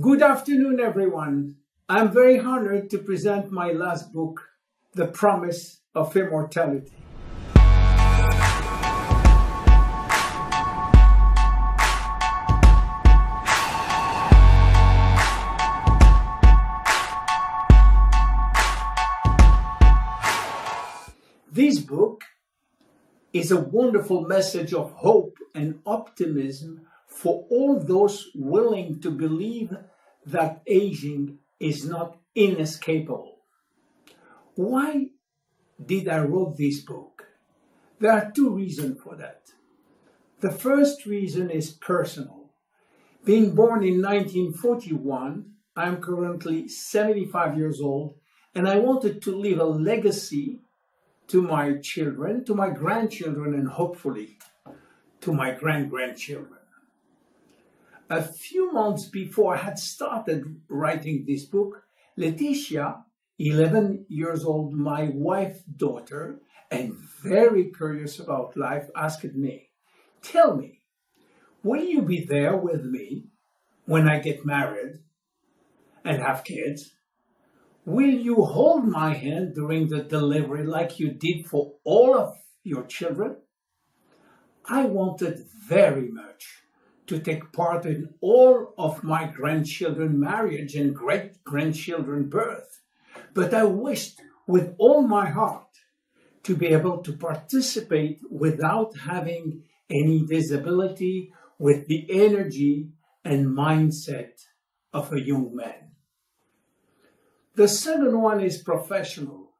Good afternoon, everyone. I'm very honored to present my last book, The Promise of Immortality. This book is a wonderful message of hope and optimism for all those willing to believe that aging is not inescapable. Why did I write this book? There are two reasons for that. The first reason is personal. Being born in 1941, I'm currently 75 years old, and I wanted to leave a legacy to my children, to my grandchildren, and hopefully to my grandchildren. A few months before I had started writing this book, Laetitia, 11 years old, my wife's daughter, and very curious about life, asked me, "Tell me, will you be there with me when I get married and have kids? Will you hold my hand during the delivery like you did for all of your children?" I wanted very much to take part in all of my grandchildren's marriage and great-grandchildren's birth, but I wished with all my heart to be able to participate without having any disability, with the energy and mindset of a young man. The second one is professional.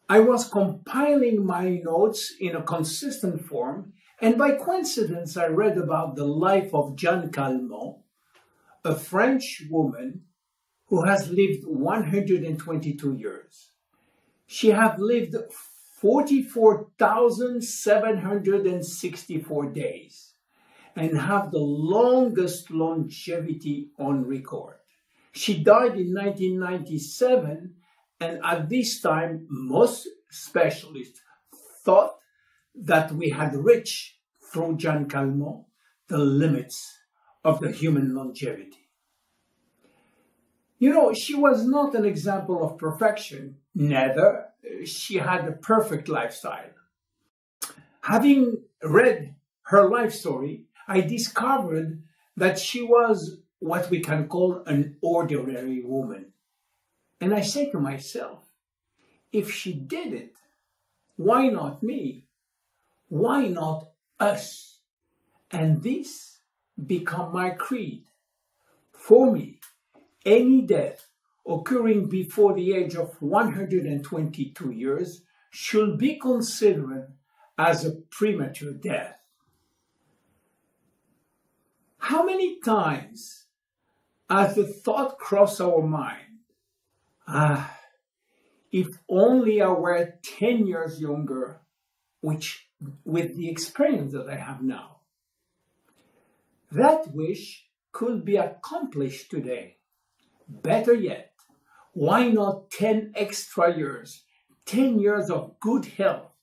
I was compiling my notes in a consistent form, and by coincidence, I read about the life of Jeanne Calment, a French woman who has lived 122 years. She has lived 44,764 days and have the longest longevity on record. She died in 1997, and at this time, most specialists thought that we had reached, through Jeanne Calment, the limits of the human longevity. You know, she was not an example of perfection, neither she had a perfect lifestyle. Having read her life story, I discovered that she was what we can call an ordinary woman. And I say to myself, if she did it, why not me? Why not us? And this became my creed. For me, any death occurring before the age of 122 years should be considered as a premature death. How many times has the thought crossed our mind, if only I were 10 years younger, which with the experience that I have now. That wish could be accomplished today. Better yet, why not 10 extra years, 10 years of good health,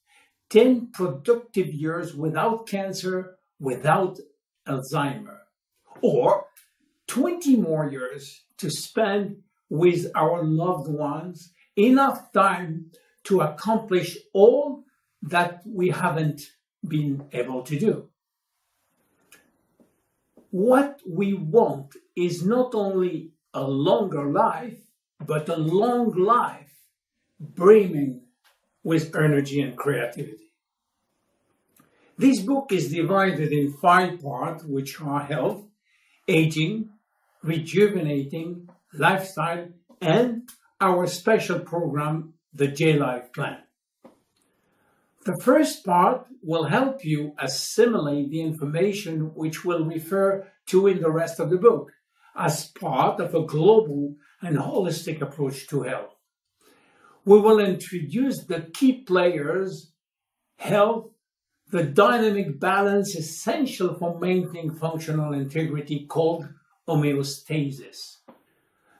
10 productive years without cancer, without Alzheimer, or 20 more years to spend with our loved ones, enough time to accomplish all that we haven't been able to do. What we want is not only a longer life, but a long life brimming with energy and creativity. This book is divided in 5 parts, which are health, aging, rejuvenating, lifestyle, and our special program, the J-Life Plan. The first part will help you assimilate the information which we'll refer to in the rest of the book as part of a global and holistic approach to health. We will introduce the key players, health, the dynamic balance essential for maintaining functional integrity called homeostasis.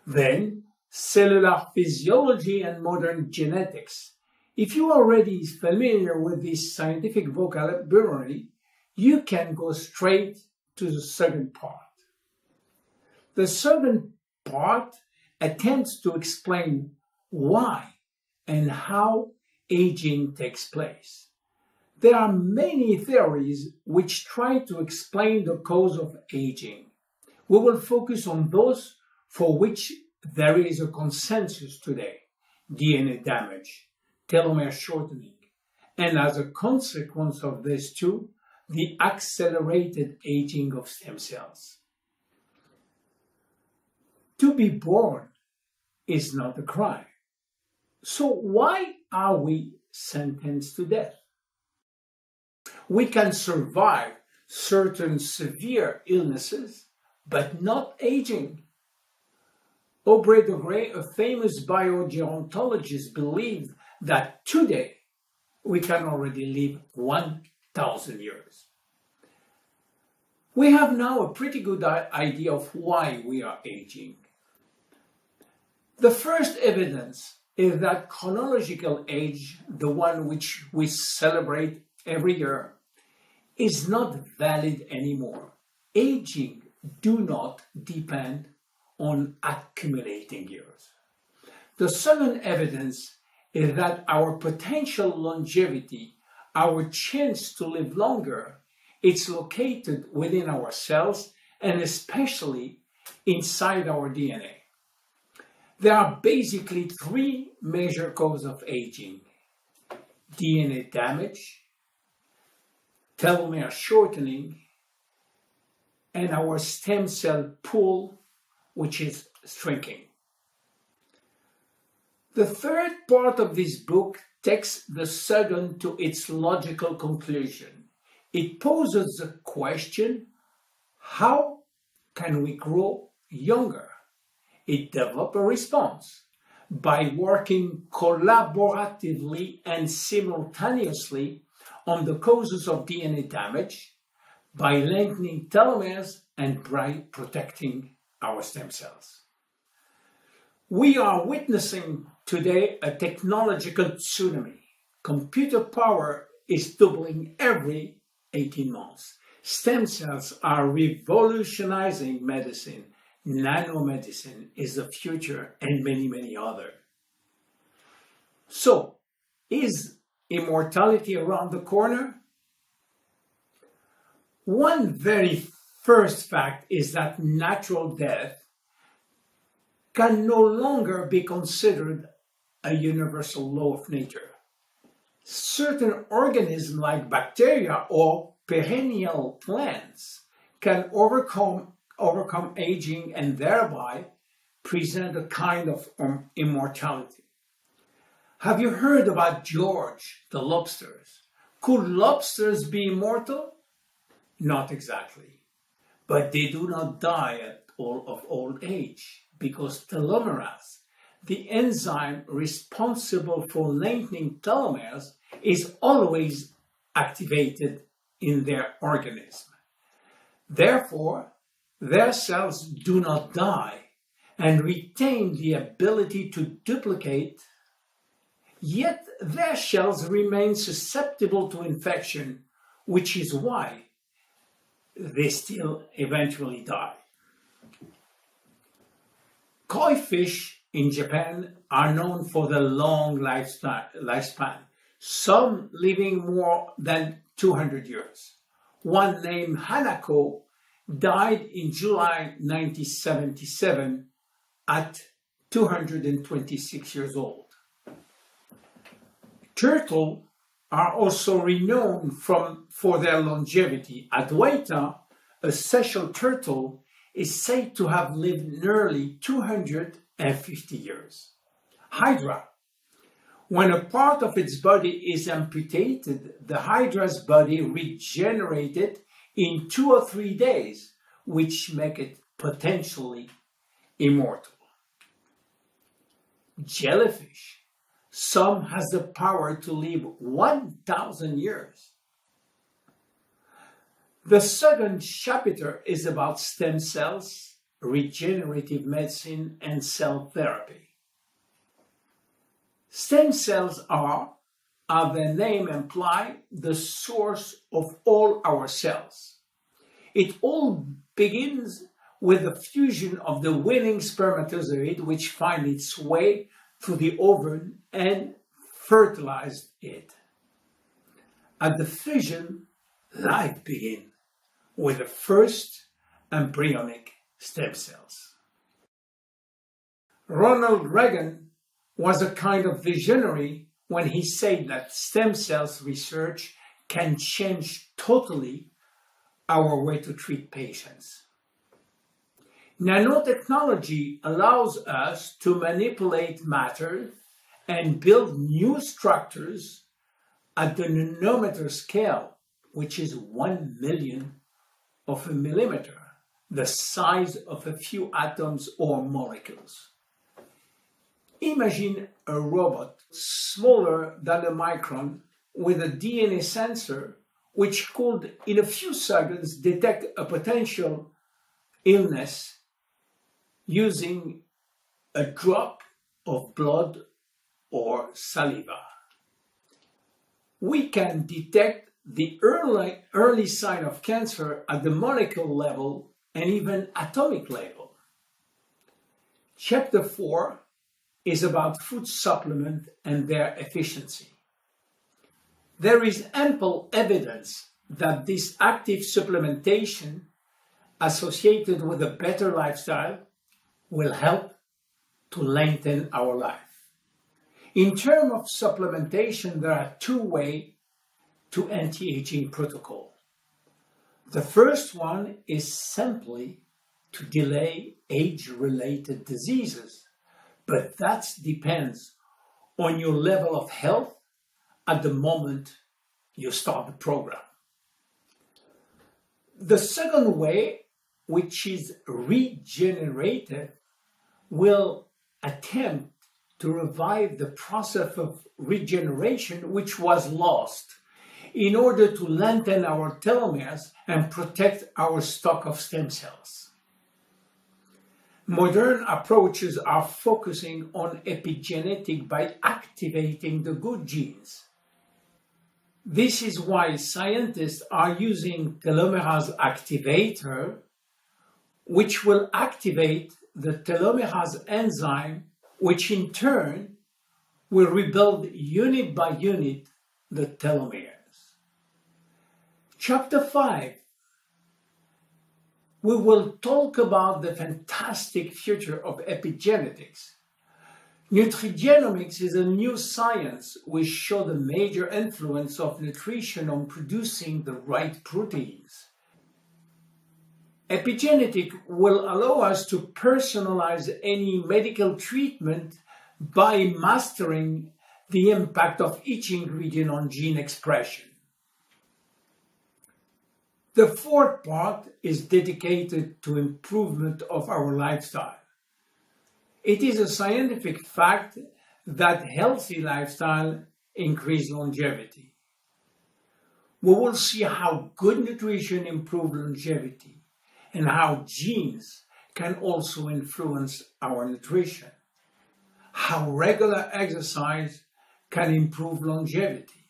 Then, cellular physiology and modern genetics. If you are already familiar with this scientific vocabulary, you can go straight to the second part. The second part attempts to explain why and how aging takes place. There are many theories which try to explain the cause of aging. We will focus on those for which there is a consensus today: DNA damage, telomere shortening, and as a consequence of this too, the accelerated aging of stem cells. To be born is not a crime. So why are we sentenced to death? We can survive certain severe illnesses, but not aging. Aubrey de Grey, a famous biogerontologist, believed that today we can already live 1,000 years. We have now a pretty good idea of why we are aging. The first evidence is that chronological age, the one which we celebrate every year, is not valid anymore. Aging do not depend on accumulating years. The second evidence is that our potential longevity, our chance to live longer, it's located within our cells and especially inside our DNA. There are basically three major causes of aging: DNA damage, telomere shortening, and our stem cell pool, which is shrinking. The third part of this book takes the second to its logical conclusion. It poses the question, how can we grow younger? It develops a response by working collaboratively and simultaneously on the causes of DNA damage, by lengthening telomeres and by protecting our stem cells. We are witnessing today a technological tsunami. Computer power is doubling every 18 months. Stem cells are revolutionizing medicine. Nanomedicine is the future, and many, many others. So, is immortality around the corner? One very first fact is that natural death can no longer be considered a universal law of nature. Certain organisms like bacteria or perennial plants can overcome aging and thereby present a kind of immortality. Have you heard about George the lobsters? Could lobsters be immortal? Not exactly. But they do not die of old age because telomerase, the enzyme responsible for lengthening telomeres, is always activated in their organism. Therefore, their cells do not die and retain the ability to duplicate, yet their shells remain susceptible to infection, which is why they still eventually die. Koi fish in Japan are known for their long lifespan, some living more than 200 years. One named Hanako died in July 1977 at 226 years old. Turtles are also renowned for their longevity. Adwaita, a sessile turtle, is said to have lived nearly 250 years. Hydra. When a part of its body is amputated, the hydra's body regenerated in 2 or 3 days, which make it potentially immortal. Jellyfish. Some has the power to live 1,000 years. The second chapter is about stem cells, regenerative medicine, and cell therapy. Stem cells are, as their name implies, the source of all our cells. It all begins with the fusion of the winning spermatozoid, which finds its way to the ovum and fertilizes it. At the fission, life begins with the first embryonic stem cells. Ronald Reagan was a kind of visionary when he said that stem cells research can change totally our way to treat patients. Nanotechnology allows us to manipulate matter and build new structures at the nanometer scale, which is 1/1,000,000 of a millimeter, the size of a few atoms or molecules. Imagine a robot smaller than a micron with a DNA sensor which could, in a few seconds, detect a potential illness using a drop of blood or saliva. We can detect the early sign of cancer at the molecular level and even atomic level. Chapter 4 is about food supplement and their efficiency. There is ample evidence that this active supplementation associated with a better lifestyle will help to lengthen our life. In terms of supplementation, there are two ways to anti-aging protocol. The first one is simply to delay age-related diseases, but that depends on your level of health at the moment you start the program. The second way, which is regenerative, will attempt to revive the process of regeneration which was lost in order to lengthen our telomeres and protect our stock of stem cells. Modern approaches are focusing on epigenetic by activating the good genes. This is why scientists are using telomerase activator, which will activate the telomerase enzyme, which in turn will rebuild unit by unit the telomeres. Chapter 5, we will talk about the fantastic future of epigenetics. Nutrigenomics is a new science which shows the major influence of nutrition on producing the right proteins. Epigenetic will allow us to personalize any medical treatment by mastering the impact of each ingredient on gene expression. The fourth part is dedicated to improvement of our lifestyle. It is a scientific fact that healthy lifestyle increases longevity. We will see how good nutrition improves longevity and how genes can also influence our nutrition, how regular exercise can improve longevity,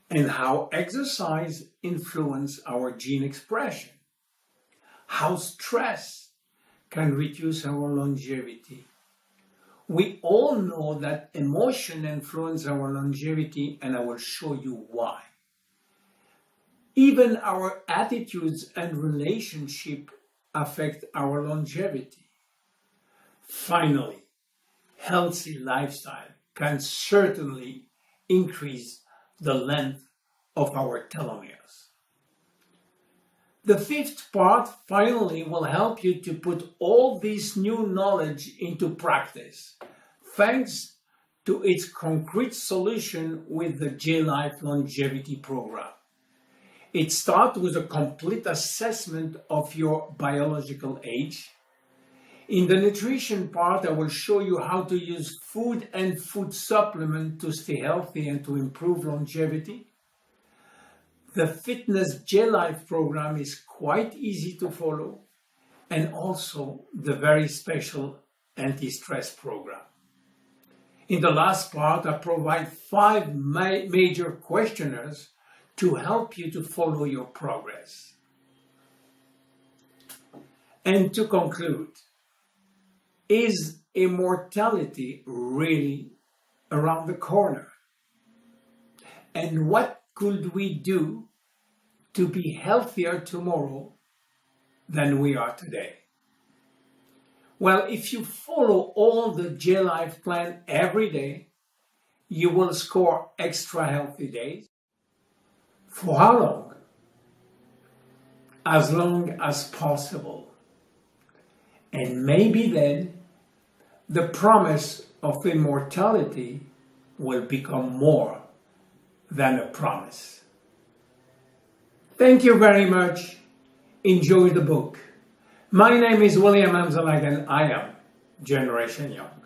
and how exercise influences our gene expression, how stress can reduce our longevity. We all know that emotion influences our longevity, and I will show you why. Even our attitudes and relationships affect our longevity. Finally, healthy lifestyle can certainly increase the length of our telomeres. The fifth part finally will help you to put all this new knowledge into practice, thanks to its concrete solution with the J-Life Longevity Program. It starts with a complete assessment of your biological age. In the nutrition part, I will show you how to use food and food supplement to stay healthy and to improve longevity. The Fitness J-Life program is quite easy to follow, and also the very special anti-stress program. In the last part, I provide 5 major questionnaires to help you to follow your progress. And to conclude, is immortality really around the corner? And what could we do to be healthier tomorrow than we are today? Well, if you follow all the J-Life plan every day, you will score extra healthy days. For how long? As long as possible. And maybe then, the promise of immortality will become more than a promise. Thank you very much. Enjoy the book. My name is William Amzalag and I am Generation Young.